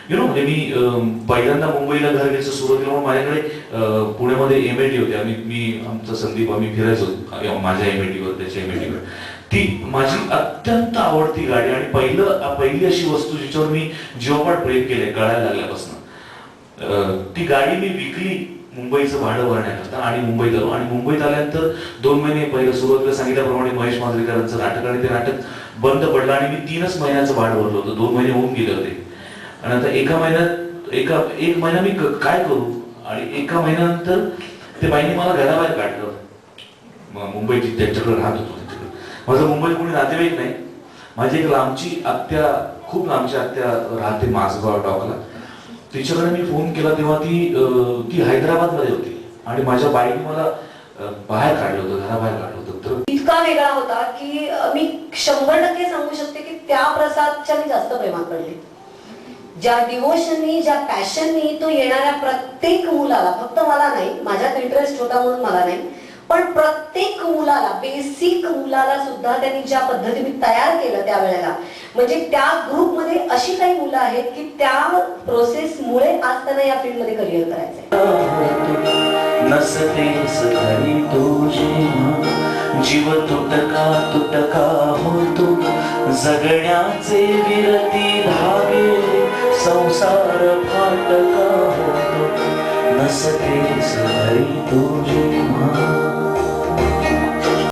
म्हणजे मी पहिल्यांदा मुंबईला घर घ्यायचं सुरुवातीला म्हणून माझ्याकडे पुण्यामध्ये एमआयटी होती. मी आमचा संदीप आम्ही फिरायचो माझ्या एमआयटीवर त्याच्या एमआयटीवर. ती माझी अत्यंत आवडती गाडी आणि पहिली अशी वस्तू जिच्यावर मी जीवापाड प्रेम केलंय कळायला लागल्यापासून. ती गाडी मी विकली मुंबईचं भाडं भरण्याकरता आणि मुंबईत आलो. आणि मुंबईत आल्यानंतर 2 महिने पहिलं सुरुवातीला सांगितल्याप्रमाणे महेश मांजरेकरांचं नाटक आणि ते नाटक बंद पडलं आणि मी 3च महिन्याचं भाडं भरलं होतं. 2 महिने होऊन गेले होते आणि आता एक महिना मी काय करू. आणि एका महिन्यानंतर ते बाईने मला घराबाहेर काढलं. मुंबईची त्यांच्याकडे राहत होतो. माझं मुंबईत कोणी नातेवाईक नाही. माझी एक लांबची आत्या, खूप लांबची आत्या राहते माझगाव डॉकला. तिच्याकडे मी फोन केला तेव्हा ती हैदराबादमध्ये होती आणि माझ्या बाईने मला बाहेर काढलं होतं, घराबाहेर काढलं होतं. तर इतका वेगळा होता की मी 100% सांगू शकते की त्या प्रसादच्या मी जास्त प्रेमात पडले. ज्या डिवोशननी, ज्या पॅशननी तो येणाऱ्या प्रत्येक मुलाला, फक्त मला नाही, माझ्यात इंटरेस्ट होता म्हणून मला नाही, पण प्रत्येक मुलाला, बेसिक मुलाला सुद्धा त्यांनी ज्या पद्धतीने तयार केलं त्यावेळेला, म्हणजे त्या ग्रुपमध्ये अशी काही मुलं आहेत की त्या प्रोसेसमुळे आज त्यांना या फील्डमध्ये करिअर करायचंय. जीव तुटका होतो, जगण्याचे विरती धागे, संसार फाटका होतो, नसतेस घरी तुझी